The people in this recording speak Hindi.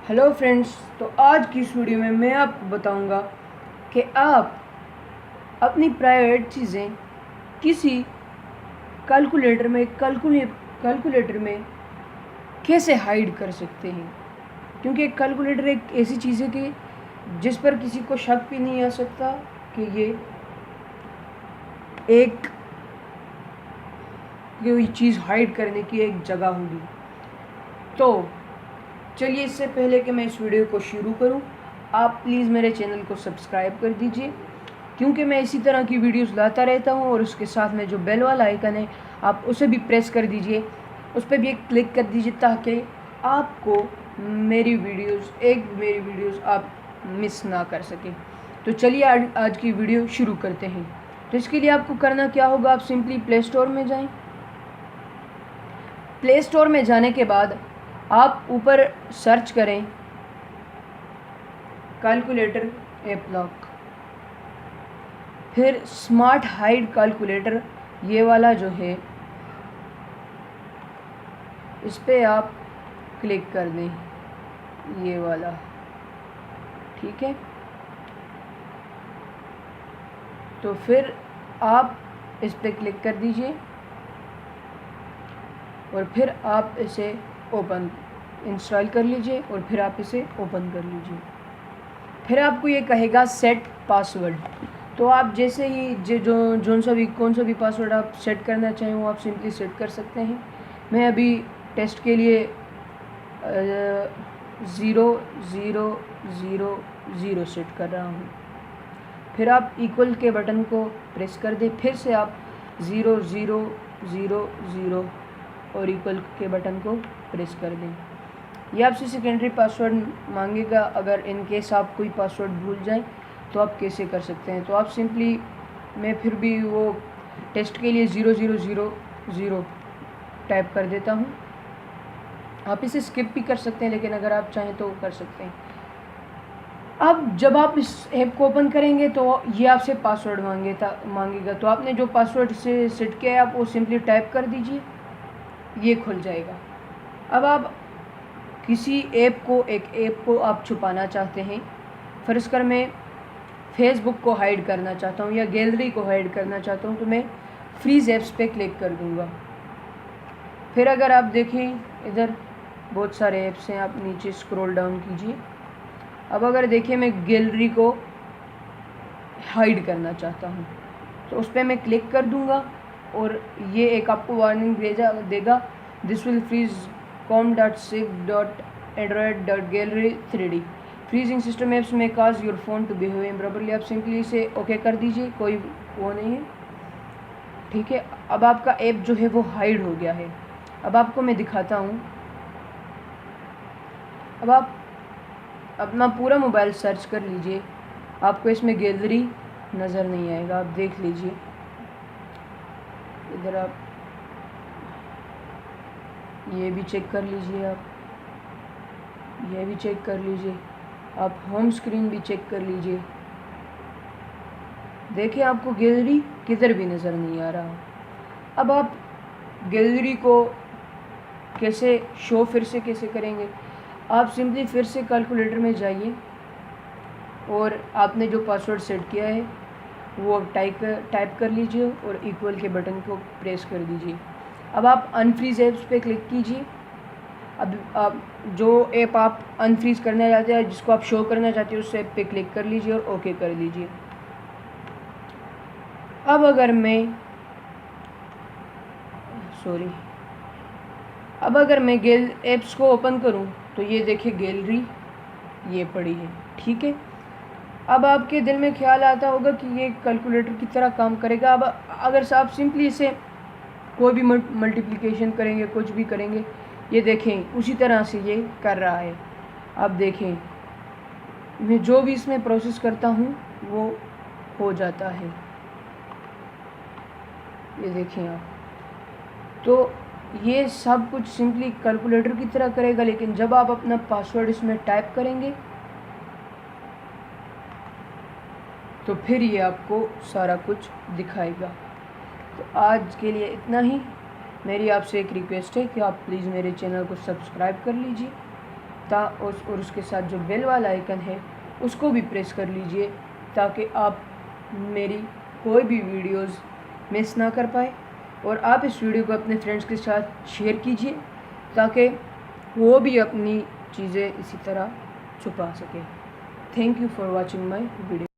Hello friends. तो आज की इस वीडियो में मैं आपको बताऊंगा कि आप अपनी प्राइवेट चीज़ें किसी कैलकुलेटर में कैसे हाइड कर सकते हैं। क्योंकि कैलकुलेटर एक ऐसी चीज़ है कि जिस पर किसी को शक भी नहीं आ सकता कि ये एक कोई चीज़ हाइड करने की एक जगह होगी। तो चलिए, इससे पहले कि मैं इस वीडियो को शुरू करूं, आप प्लीज़ मेरे चैनल को सब्सक्राइब कर दीजिए, क्योंकि मैं इसी तरह की वीडियोस लाता रहता हूं। और उसके साथ में जो बेल वाला आइकन है, आप उसे भी प्रेस कर दीजिए, उस पर भी एक क्लिक कर दीजिए, ताकि आपको मेरी वीडियोस आप मिस ना कर सकें। तो चलिए आज की वीडियो शुरू करते हैं। तो इसके लिए आपको करना क्या होगा, आप सिंपली प्ले स्टोर में जाएं। प्ले स्टोर में जाने के बाद आप ऊपर सर्च करें कैलकुलेटर ऐप लॉक, फिर स्मार्ट हाइड कैलकुलेटर, ये वाला जो है इस पर आप क्लिक कर दें, ये वाला, ठीक है। तो फिर आप इस पर क्लिक कर दीजिए और फिर आप इसे इंस्टॉल कर लीजिए और फिर आप इसे ओपन कर लीजिए। फिर आपको ये कहेगा सेट पासवर्ड। तो आप जैसे ही कौन सा भी पासवर्ड आप सेट करना चाहें वो आप सिंपली सेट कर सकते हैं। मैं अभी टेस्ट के लिए 0000 सेट कर रहा हूँ। फिर आप इक्वल के बटन को प्रेस कर दें, फिर से आप 0000 और इक्वल के बटन को प्रेस कर दें। ये आपसे सेकेंडरी पासवर्ड मांगेगा। अगर इन केस आप कोई पासवर्ड भूल जाएं तो आप कैसे कर सकते हैं। तो आप सिंपली, मैं फिर भी वो टेस्ट के लिए 0000 टाइप कर देता हूँ। आप इसे स्किप भी कर सकते हैं, लेकिन अगर आप चाहें तो कर सकते हैं। अब जब आप इस ऐप को ओपन करेंगे तो ये आपसे पासवर्ड मांगेगा। तो आपने जो पासवर्ड से सेट किया है आप वो सिंपली टाइप कर दीजिए, ये खुल जाएगा। अब आप किसी एक ऐप को आप छुपाना चाहते हैं। फर्ज कर मैं फेसबुक को हाइड करना चाहता हूँ या गैलरी को हाइड करना चाहता हूँ, तो मैं फ्रीज ऐप्स पे क्लिक कर दूँगा। फिर अगर आप देखें, इधर बहुत सारे ऐप्स हैं, आप नीचे स्क्रॉल डाउन कीजिए। अब अगर देखिए मैं गैलरी को हाइड करना चाहता हूँ, तो उस पर मैं क्लिक कर दूँगा और ये एक आपको वार्निंग देगा, this will freeze com.sig.android.gallery 3D freezing system apps में cause your phone to behave improperly. आप सिंपली इसे ओके कर दीजिए, कोई वो नहीं है, ठीक है। अब आपका ऐप जो है वो हाइड हो गया है। अब आपको मैं दिखाता हूँ। अब आप अपना पूरा मोबाइल सर्च कर लीजिए, आपको इसमें गैलरी नज़र नहीं आएगा। आप देख लीजिए, इधर आप ये भी चेक कर लीजिए, आप ये भी चेक कर लीजिए, आप होम स्क्रीन भी चेक कर लीजिए। देखिए आपको गैलरी किधर भी नज़र नहीं आ रहा। अब आप गैलरी को कैसे शो फिर से कैसे करेंगे, आप सिंपली फिर से कैलकुलेटर में जाइए और आपने जो पासवर्ड सेट किया है वो टाइप कर लीजिए और इक्वल के बटन को प्रेस कर दीजिए। अब आप अनफ्रीज ऐप्स पे क्लिक कीजिए। अब आप जो ऐप आप अनफ्रीज करना चाहते हैं, जिसको आप शो करना चाहते हैं, उस ऐप पे क्लिक कर लीजिए और ओके कर दीजिए। अब अगर मैं ऐप्स को ओपन करूं तो ये देखिए गैलरी ये पड़ी है, ठीक है। अब आपके दिल में ख्याल आता होगा कि ये कैलकुलेटर की तरह काम करेगा। अब अगर आप सिंपली इसे कोई भी मल्टीप्लिकेशन करेंगे, कुछ भी करेंगे, ये देखें उसी तरह से ये कर रहा है। आप देखें, मैं जो भी इसमें प्रोसेस करता हूँ वो हो जाता है, ये देखें आप। तो ये सब कुछ सिंपली कैलकुलेटर की तरह करेगा, लेकिन जब आप अपना पासवर्ड इसमें टाइप करेंगे तो फिर ये आपको सारा कुछ दिखाएगा। तो आज के लिए इतना ही। मेरी आपसे एक रिक्वेस्ट है कि आप प्लीज़ मेरे चैनल को सब्सक्राइब कर लीजिए और उसके साथ जो बेल वाला आइकन है उसको भी प्रेस कर लीजिए, ताकि आप मेरी कोई भी वीडियोस मिस ना कर पाए। और आप इस वीडियो को अपने फ्रेंड्स के साथ शेयर कीजिए, ताकि वो भी अपनी चीज़ें इसी तरह छुपा सकें। Thank you for watching my video.